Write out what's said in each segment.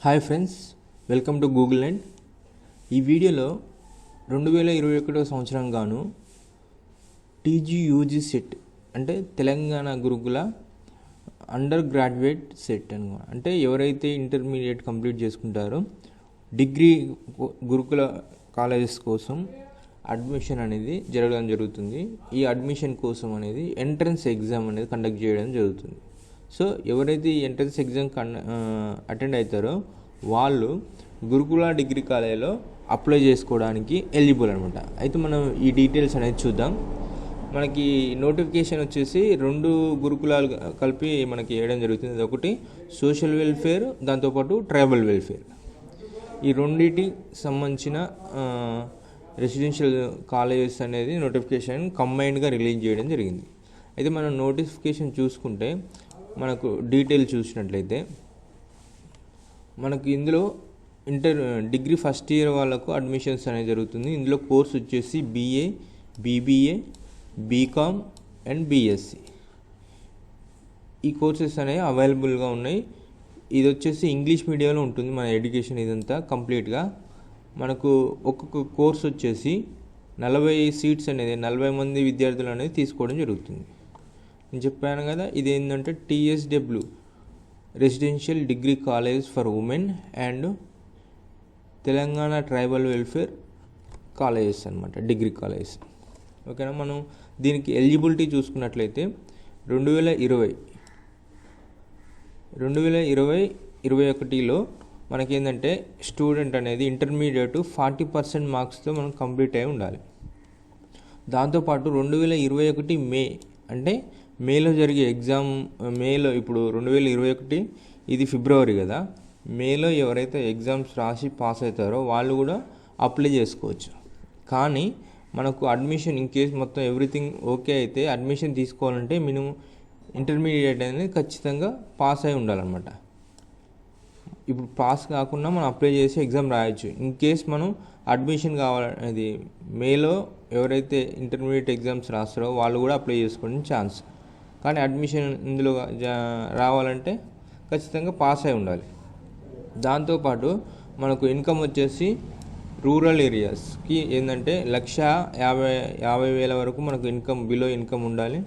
Hi friends, welcome to Google land. ఈ వీడియోలో 2021 సంవత్సరం గాను టీజీయూజీ సెట్ అంటే తెలంగాణ గురుకుల అండర్ గ్రాడ్యుయేట్ సెట్ అనమాట. అంటే ఎవరైతే ఇంటర్మీడియట్ కంప్లీట్ చేసుకుంటారో డిగ్రీ గురుకుల కాలేజెస్ కోసం అడ్మిషన్ అనేది జరగడం జరుగుతుంది. ఈ అడ్మిషన్ కోసం అనేది ఎంట్రన్స్ ఎగ్జామ్ అనేది కండక్ట్ చేయడం జరుగుతుంది. సో ఎవరైతే ఈ ఎంట్రన్స్ ఎగ్జామ్ అటెండ్ అవుతారో వాళ్ళు గురుకుల డిగ్రీ కాలేజీలో అప్లై చేసుకోవడానికి ఎలిజిబుల్ అనమాట. అయితే మనం ఈ డీటెయిల్స్ అనేది చూద్దాం. మనకి నోటిఫికేషన్ వచ్చేసి 2 గురుకులాలు కలిపి మనకి వేయడం జరుగుతుంది. ఒకటి సోషల్ వెల్ఫేర్, దాంతోపాటు ట్రైబల్ వెల్ఫేర్. ఈ రెండింటికి సంబంధించిన రెసిడెన్షియల్ కాలేజెస్ అనేది నోటిఫికేషన్ కంబైన్డ్గా రిలీజ్ చేయడం జరిగింది. అయితే మనం నోటిఫికేషన్ చూసుకుంటే మనకు డీటెయిల్ చూసినట్లయితే మనకు ఇందులో డిగ్రీ ఫస్ట్ ఇయర్ వాళ్ళకు అడ్మిషన్స్ అనేది జరుగుతుంది. ఇందులో కోర్స్ వచ్చేసి BA, BBA, BCom and BSc. ఈ కోర్సెస్ అనేవి అవైలబుల్గా ఉన్నాయి. ఇది వచ్చేసి ఇంగ్లీష్ మీడియంలో ఉంటుంది మన ఎడ్యుకేషన్. ఇదంతా కంప్లీట్గా మనకు ఒక్కొక్క కోర్స్ వచ్చేసి 40 సీట్స్ అనేది 40 మంది విద్యార్థులు అనేది తీసుకోవడం జరుగుతుంది. నేను చెప్పాను కదా, ఇది ఏంటంటే TSW residential degree college for women and Telangana tribal welfare colleges అనమాట, డిగ్రీ కాలేజెస్. ఓకేనా. మనం దీనికి ఎలిజిబిలిటీ చూసుకున్నట్లయితే 2020-21లో మనకేంటంటే స్టూడెంట్ అనేది ఇంటర్మీడియట్ 40% మార్క్స్తో మనం కంప్లీట్ అయి ఉండాలి. దాంతోపాటు 2021 మే అంటే మేలో జరిగే ఎగ్జామ్, మేలో ఇప్పుడు 2021 ఇది ఫిబ్రవరి కదా, మేలో ఎవరైతే ఎగ్జామ్స్ రాసి పాస్ అవుతారో వాళ్ళు కూడా అప్లై చేసుకోవచ్చు. కానీ మనకు అడ్మిషన్ ఇన్ కేస్ మొత్తం ఎవ్రీథింగ్ ఓకే అయితే అడ్మిషన్ తీసుకోవాలంటే మినిమం ఇంటర్మీడియట్ అనేది ఖచ్చితంగా పాస్ అయి ఉండాలన్నమాట. ఇప్పుడు పాస్ కాకుండా మనం అప్లై చేసి ఎగ్జామ్ రాయొచ్చు. ఇన్ కేస్ మనం అడ్మిషన్ కావాలనేది మేలో ఎవరైతే ఇంటర్మీడియట్ ఎగ్జామ్స్ రాస్తారో వాళ్ళు కూడా అప్లై చేసుకోవడం ఛాన్స్. కానీ అడ్మిషన్ ఇందులో రావాలంటే ఖచ్చితంగా పాస్ అయి ఉండాలి. దాంతోపాటు మనకు ఇన్కమ్ వచ్చేసి రూరల్ ఏరియాస్కి ఏంటంటే 1,50,000 వరకు మనకు ఇన్కమ్, బిలో ఇన్కమ్ ఉండాలి.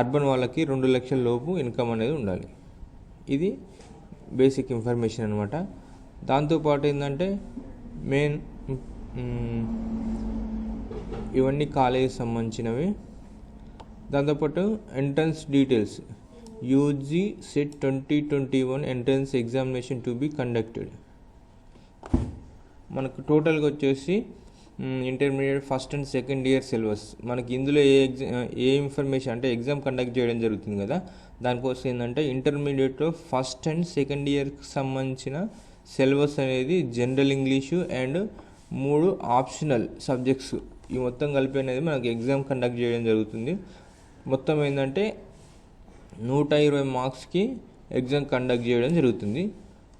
అర్బన్ వాళ్ళకి 2 లక్షల లోపు ఇన్కమ్ అనేది ఉండాలి. ఇది బేసిక్ ఇన్ఫర్మేషన్ అనమాట. దాంతోపాటు ఏంటంటే మెయిన్ ఇవన్నీ కాలేజీకి సంబంధించినవి. దాంతోపాటు entrance details, UG set 2021 entrance examination to be conducted. మనకు టోటల్గా వచ్చేసి intermediate first and second year syllabus. మనకి ఇందులో ఏ ఇన్ఫర్మేషన్ అంటే ఎగ్జామ్ కండక్ట్ చేయడం జరుగుతుంది కదా, దానికోసం ఏంటంటే ఇంటర్మీడియట్లో ఫస్ట్ అండ్ సెకండ్ ఇయర్కి సంబంధించిన సిలబస్ అనేది general English and 3 optional subjects ఈ మొత్తం కలిపి అనేది మనకి ఎగ్జామ్ కండక్ట్ చేయడం జరుగుతుంది. మొత్తం ఏంటంటే 120 మార్క్స్కి ఎగ్జామ్ కండక్ట్ చేయడం జరుగుతుంది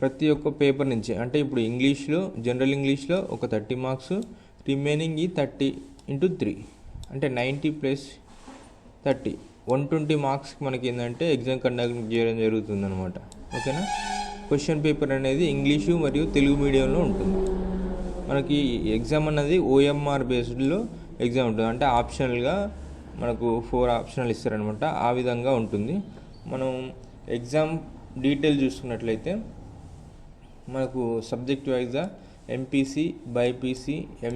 ప్రతి ఒక్క పేపర్ నుంచి. అంటే ఇప్పుడు ఇంగ్లీష్లో, జనరల్ ఇంగ్లీష్లో ఒక 30 మార్క్స్, రిమైనింగ్ ఈ 30 × 3 అంటే 90 + 30 120 మార్క్స్కి మనకి ఏంటంటే ఎగ్జామ్ కండక్ట్ చేయడం జరుగుతుంది అనమాట. ఓకేనా. క్వశ్చన్ పేపర్ అనేది ఇంగ్లీషు మరియు తెలుగు మీడియంలో ఉంటుంది. మనకి ఎగ్జామ్ అన్నది OMR బేస్డ్లో ఎగ్జామ్ ఉంటుంది. అంటే ఆప్షనల్గా మనకు 4 ఆప్షనల్ ఇస్తారనమాట. ఆ విధంగా ఉంటుంది. మనం ఎగ్జామ్ డీటెయిల్ చూసుకున్నట్లయితే మనకు సబ్జెక్ట్ వైజ్గా MPC, BIPC,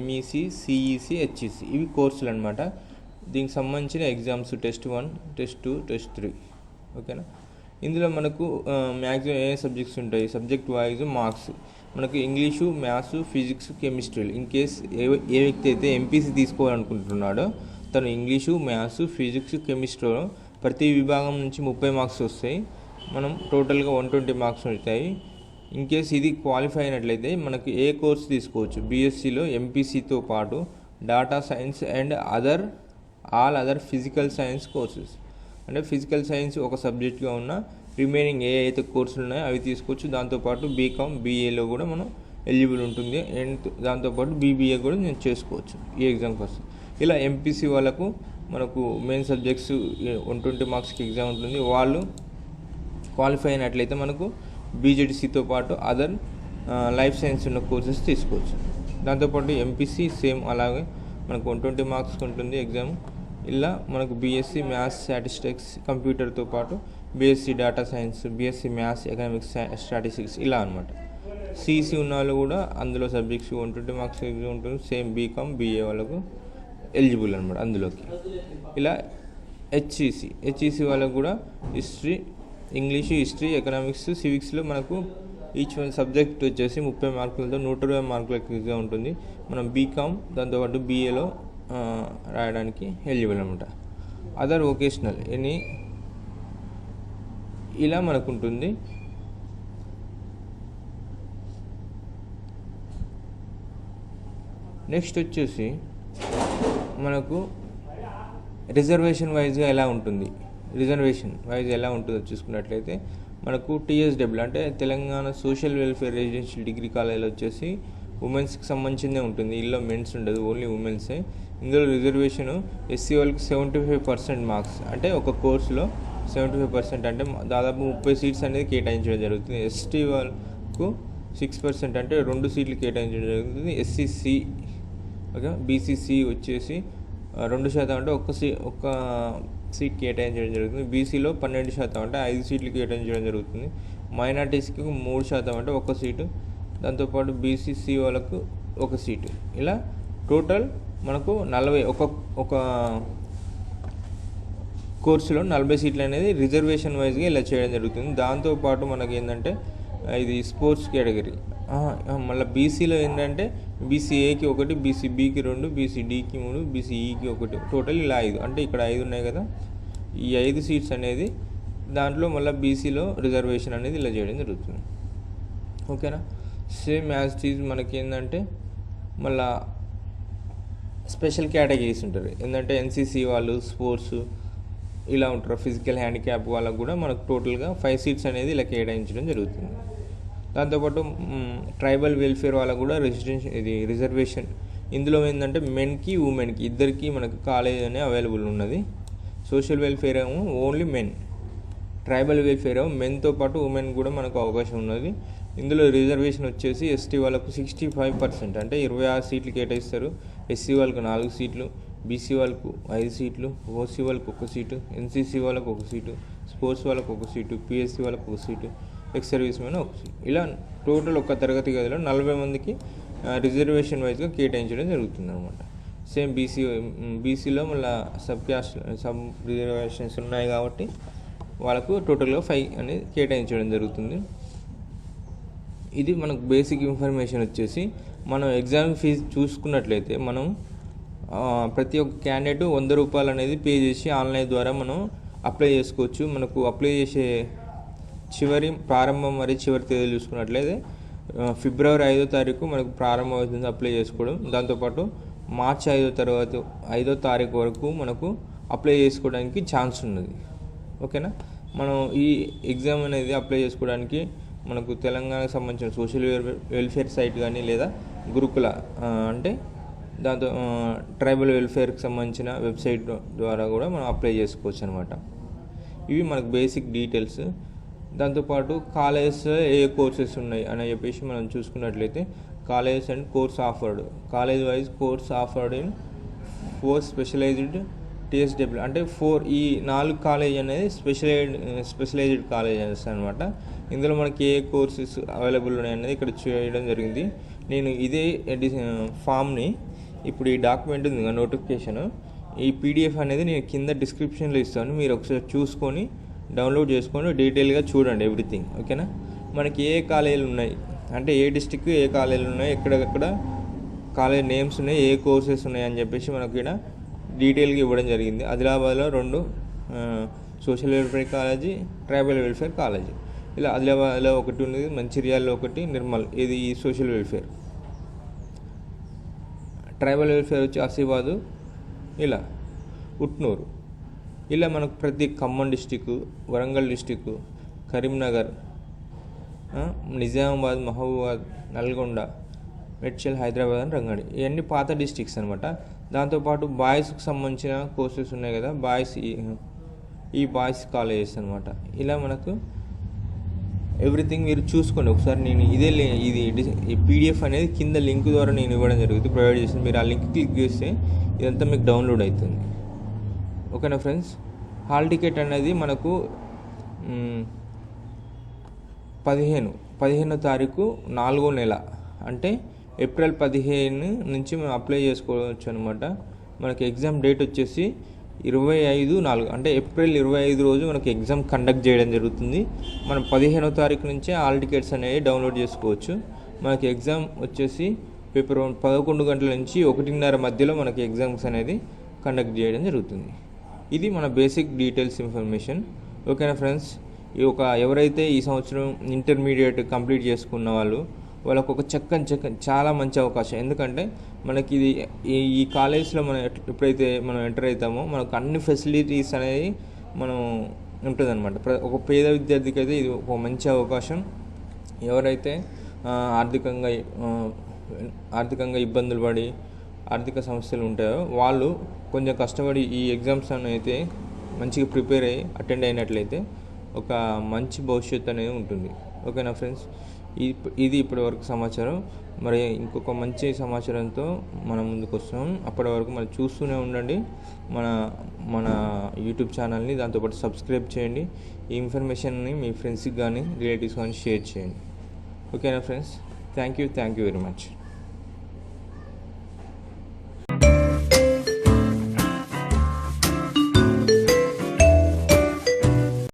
MEC, CEC, HEC ఇవి కోర్సులు అనమాట. దీనికి సంబంధించిన ఎగ్జామ్స్ టెస్ట్ 1, టెస్ట్ 2, టెస్ట్ 3. ఓకేనా. ఇందులో మనకు మ్యాక్సిమం ఏ సబ్జెక్ట్స్ ఉంటాయి, సబ్జెక్ట్ వైజ్ మార్క్స్ మనకు ఇంగ్లీషు, మ్యాథ్స్, ఫిజిక్స్, కెమిస్ట్రీలు. ఇన్ కేస్ ఏ వ్యక్తి అయితే MPC తీసుకోవాలనుకుంటున్నాడో తను ఇంగ్లీషు, మ్యాథ్స్, ఫిజిక్స్, కెమిస్ట్రీలో ప్రతి విభాగం నుంచి 30 మార్క్స్ వస్తాయి. మనం టోటల్గా 120 మార్క్స్ ఉంటాయి. ఇన్ కేస్ ఇది క్వాలిఫై అయినట్లయితే మనకు ఏ కోర్స్ తీసుకోవచ్చు. BScలో MPCతో పాటు data science and all other physical science courses. అంటే ఫిజికల్ సైన్స్ ఒక సబ్జెక్ట్గా ఉన్న రిమైనింగ్ ఏ అయితే కోర్సులు ఉన్నాయో అవి తీసుకోవచ్చు. దాంతోపాటు BCom, BAలో కూడా మనం ఎలిజిబుల్ ఉంటుంది. అండ్ దాంతోపాటు BBA కూడా నేను చేసుకోవచ్చు ఈ ఎగ్జామ్ కోసం. ఇలా MPC వాళ్ళకు మనకు మెయిన్ సబ్జెక్ట్స్ 120 మార్క్స్కి ఎగ్జామ్ ఉంటుంది. వాళ్ళు క్వాలిఫై అయినట్లయితే మనకు BJDCతో పాటు అదర్ లైఫ్ సైన్స్ ఉన్న కోర్సెస్ తీసుకోవచ్చు. దాంతోపాటు ఎంపీసీ సేమ్ అలాగే మనకు 120 మార్క్స్కి ఉంటుంది ఎగ్జామ్. ఇలా మనకు బీఎస్సీ మ్యాథ్స్ స్టాటిస్టిక్స్ కంప్యూటర్తో పాటు BSc data science, BSc maths economics statistics ఇలా అనమాట. సిఈసీ ఉన్న వాళ్ళు కూడా అందులో సబ్జెక్ట్స్ 120 మార్క్స్ ఎగ్జామ్ ఉంటుంది. సేమ్ బీకామ్ బీఏ వాళ్ళకు ఎలిజిబుల్ అనమాట అందులోకి. ఇలా హెచ్ఈసి వాళ్ళకు కూడా హిస్టరీ, ఇంగ్లీషు, హిస్టరీ, ఎకనామిక్స్, సివిక్స్లో మనకు ఈచ్ వన్ సబ్జెక్ట్ వచ్చేసి 30 మార్కులతో 120 మార్కులకి ఉంటుంది. మనం బీకామ్ దాంతోపాటు బీఏలో రాయడానికి ఎలిజిబుల్ అనమాట. అదర్ వొకేషనల్ ఇలా మనకు ఉంటుంది. నెక్స్ట్ వచ్చేసి మనకు రిజర్వేషన్ వైజ్గా ఎలా ఉంటుంది, చూసుకున్నట్లయితే మనకు టీఎస్డబ్ల్యూ అంటే Telangana social welfare residential degree కాలేజీలో వచ్చేసి ఉమెన్స్కి సంబంధించిందే ఉంటుంది. ఇందులో మెన్స్ ఉండదు, ఓన్లీ ఉమెన్సే. ఇందులో రిజర్వేషను ఎస్సీ వాళ్ళకి 75% మార్క్స్, అంటే ఒక కోర్సులో 75% అంటే దాదాపు 30 సీట్స్ అనేది కేటాయించడం జరుగుతుంది. ఎస్టీ వాళ్ళకు 6% అంటే 2 సీట్లు కేటాయించడం జరుగుతుంది. ఎస్సీసీ ఓకే, బీసీసీ వచ్చేసి 2% అంటే ఒక్క సీట్ కేటాయించడం జరుగుతుంది. బీసీలో 12% అంటే 5 సీట్లు కేటాయించడం జరుగుతుంది. మైనార్టీస్కి 3% అంటే 1 సీటు. దాంతోపాటు బీసీసీ వాళ్ళకు 1 సీటు. ఇలా టోటల్ మనకు 40 ఒక కోర్సులో 40 సీట్లు అనేది రిజర్వేషన్ వైజ్గా ఇలా చేయడం జరుగుతుంది. దాంతోపాటు మనకి ఏంటంటే ఇది స్పోర్ట్స్ కేటగిరీ. మళ్ళీ బీసీలో ఏంటంటే బీసీఏకి 1, బీసీబీకి 2, బీసీడీకి 3, బీసీఈకి 1, టోటల్ ఇలా 5. అంటే ఇక్కడ 5 ఉన్నాయి కదా, ఈ 5 సీట్స్ అనేది దాంట్లో మళ్ళీ బీసీలో రిజర్వేషన్ అనేది ఇలా చేయడం జరుగుతుంది. ఓకేనా. సేమ్ యాజ్ టీజ్ మనకి ఏంటంటే మళ్ళీ స్పెషల్ కేటగిరీస్ ఉంటారు. ఏంటంటే ఎన్సీసీ వాళ్ళు, స్పోర్ట్స్ ఇలా ఉంటారు. ఫిజికల్ హ్యాండిక్యాప్ వాళ్ళకు కూడా మనకు టోటల్గా 5 సీట్స్ అనేది ఇలా కేటాయించడం జరుగుతుంది. దాంతోపాటు ట్రైబల్ వెల్ఫేర్ వాళ్ళకు కూడా రిజర్వేషన్. ఇందులో ఏంటంటే మెన్కి ఉమెన్కి ఇద్దరికి మనకు కాలేజ్ అనేది అవైలబుల్ ఉన్నది. సోషల్ వెల్ఫేర్ ఏమో ఓన్లీ మెన్, ట్రైబల్ వెల్ఫేర్ ఏమో మెన్తో పాటు ఉమెన్ కూడా మనకు అవకాశం ఉన్నది. ఇందులో రిజర్వేషన్ వచ్చేసి ఎస్టీ వాళ్ళకు 65% అంటే 26 సీట్లు కేటాయిస్తారు. ఎస్సీ వాళ్ళకు 4 సీట్లు, బీసీ వాళ్ళకు 5 సీట్లు, ఓసీ వాళ్ళకు 1 సీటు, ఎన్సీసీ వాళ్ళకు 1 సీటు, స్పోర్ట్స్ వాళ్ళకు 1 సీటు, పిఎస్సీ వాళ్ళకు 1 seat, ex service men 1 seat. ఇలా టోటల్ ఒక తరగతి గదిలో 40 మందికి రిజర్వేషన్ వైజ్గా కేటాయించడం జరుగుతుంది అనమాట. సేమ్ బీసీలో మళ్ళీ సబ్ రిజర్వేషన్స్ ఉన్నాయి కాబట్టి వాళ్ళకు టోటల్గా 5 అనేది కేటాయించడం జరుగుతుంది. ఇది మనకు బేసిక్ ఇన్ఫర్మేషన్ వచ్చేసి. మనం ఎగ్జామ్ ఫీజు చూసుకున్నట్లయితే మనం ప్రతి ఒక్క క్యాండిడేట్ 100 రూపాయలు అనేది పే చేసి ఆన్లైన్ ద్వారా మనం అప్లై చేసుకోవచ్చు. మనకు అప్లై చేసే ప్రారంభం మరియు చివరి తేదీలు చూసుకున్నట్లయితే ఫిబ్రవరి 5వ తారీఖు మనకు ప్రారంభమవుతుంది అప్లై చేసుకోవడం. దాంతోపాటు మార్చి 5వ తారీఖు వరకు మనకు అప్లై చేసుకోవడానికి ఛాన్స్ ఉన్నది. ఓకేనా. మనం ఈ ఎగ్జామ్ అనేది అప్లై చేసుకోవడానికి మనకు తెలంగాణకు సంబంధించిన సోషల్ వెల్ఫేర్ సైట్ కానీ లేదా గురుకుల అంటే దాంతో ట్రైబల్ వెల్ఫేర్కి సంబంధించిన వెబ్సైట్ ద్వారా కూడా మనం అప్లై చేసుకోవచ్చు అనమాట. ఇవి మనకు బేసిక్ డీటెయిల్స్. దాంతోపాటు కాలేజెస్ ఏ కోర్సెస్ ఉన్నాయి అని చెప్పేసి మనం చూసుకున్నట్లయితే colleges and course offered, college wise course offered in 4 specialized TSW అంటే 4 ఈ 4 కాలేజ్ అనేది స్పెషలైజ్డ్ కాలేజెస్ అనమాట. ఇందులో మనకి ఏ కోర్సెస్ అవైలబుల్ ఉన్నాయి అనేది ఇక్కడ చేయడం జరిగింది. నేను ఇదే ఫామ్ని ఇప్పుడు ఈ డాక్యుమెంట్ ఉంది నోటిఫికేషన్, ఈ పీడిఎఫ్ అనేది నేను కింద డిస్క్రిప్షన్లో ఇస్తాను. మీరు ఒకసారి చూసుకొని డౌన్లోడ్ చేసుకొని డీటెయిల్గా చూడండి ఎవ్రీథింగ్. ఓకేనా. మనకి ఏ కాలేజీలు ఉన్నాయి అంటే ఏ డిస్ట్రిక్ట్ ఏ కాలేజీలు ఉన్నాయి, ఎక్కడెక్కడ కాలేజ్ నేమ్స్ ఉన్నాయి, ఏ కోర్సెస్ ఉన్నాయి అని చెప్పేసి మనకి ఇక్కడ డీటెయిల్గా ఇవ్వడం జరిగింది. ఆదిలాబాద్లో 2 social welfare college, tribal welfare college. ఇలా ఆదిలాబాద్లో 1 ఉన్నది, మంచిర్యాలలో 1, నిర్మల్ ఇది ఈ సోషల్ వెల్ఫేర్. ట్రైబల్ వెల్ఫేర్ వచ్చి ఆసిఫాబాదు, ఇలా ఉట్నూరు. ఇలా మనకు ప్రతి ఖమ్మం డిస్టిక్, వరంగల్ డిస్టిక్, కరీంనగర్, నిజామాబాద్, మహబూబాద్, నల్గొండ, మేడ్చల్, హైదరాబాద్ అని రంగారెడ్డి, ఇవన్నీ పాత డిస్టిక్స్ అనమాట. దాంతోపాటు బాయ్స్కి సంబంధించిన కోర్సెస్ ఉన్నాయి కదా, బాయ్స్ ఈ బాయ్స్ కాలేజెస్ అనమాట. ఇలా మనకు ఎవ్రీథింగ్ మీరు చూసుకోండి ఒకసారి. నేను ఈ పీడిఎఫ్ అనేది కింద లింక్ ద్వారా నేను ఇవ్వడం జరుగుతుంది, ప్రొవైడ్ చేసింది. మీరు ఆ లింక్ క్లిక్ చేస్తే ఇదంతా మీకు డౌన్లోడ్ అవుతుంది. ఓకేనా ఫ్రెండ్స్. హాల్ టికెట్ అనేది మనకు 15వ తారీఖు 4వ నెల, అంటే ఏప్రిల్ 15 నుంచి మనం అప్లై చేసుకోవచ్చు అనమాట. మనకి ఎగ్జామ్ డేట్ వచ్చేసి 25/4, అంటే ఏప్రిల్ 25 రోజు మనకి ఎగ్జామ్ కండక్ట్ చేయడం జరుగుతుంది. మనం 15వ తారీఖు నుంచే హాల్ టికెట్స్ అనేవి డౌన్లోడ్ చేసుకోవచ్చు. మనకి ఎగ్జామ్ వచ్చేసి పేపర్ 11 గంటల నుంచి 1:30 మధ్యలో మనకి ఎగ్జామ్స్ అనేది కండక్ట్ చేయడం జరుగుతుంది. ఇది మన బేసిక్ డీటెయిల్స్ ఇన్ఫర్మేషన్. ఓకేనా ఫ్రెండ్స్. ఎవరైతే ఈ సంవత్సరం ఇంటర్మీడియట్ కంప్లీట్ చేసుకున్న వాళ్ళకు ఒక చాలా మంచి అవకాశం. ఎందుకంటే మనకి ఇది ఈ కాలేజ్లో మనం ఎప్పుడైతే మనం ఎంటర్ అవుతామో మనకు అన్ని ఫెసిలిటీస్ అనేవి మనం ఉంటుందన్నమాట. ఒక పేద విద్యార్థికి అయితే ఇది ఒక మంచి అవకాశం. ఎవరైతే ఆర్థికంగా ఇబ్బందులు పడి ఆర్థిక సమస్యలు ఉంటాయో వాళ్ళు కొంచెం కష్టపడి ఈ ఎగ్జామ్స్ అయితే మంచిగా ప్రిపేర్ అయ్యి అటెండ్ అయినట్లయితే ఒక మంచి భవిష్యత్తు అనేది ఉంటుంది. ఓకేనా ఫ్రెండ్స్. ఇది ఇప్పటి వరకు సమాచారం. మరి ఇంకొక మంచి సమాచారంతో మనం ముందుకు వస్తాం. అప్పటి వరకు మరి చూస్తూనే ఉండండి మన యూట్యూబ్ ఛానల్ని. దాంతోపాటు సబ్స్క్రైబ్ చేయండి. ఈ ఇన్ఫర్మేషన్ని మీ ఫ్రెండ్స్కి కానీ రిలేటివ్స్ కానీ షేర్ చేయండి. ఓకేనా friends. Thank you very much.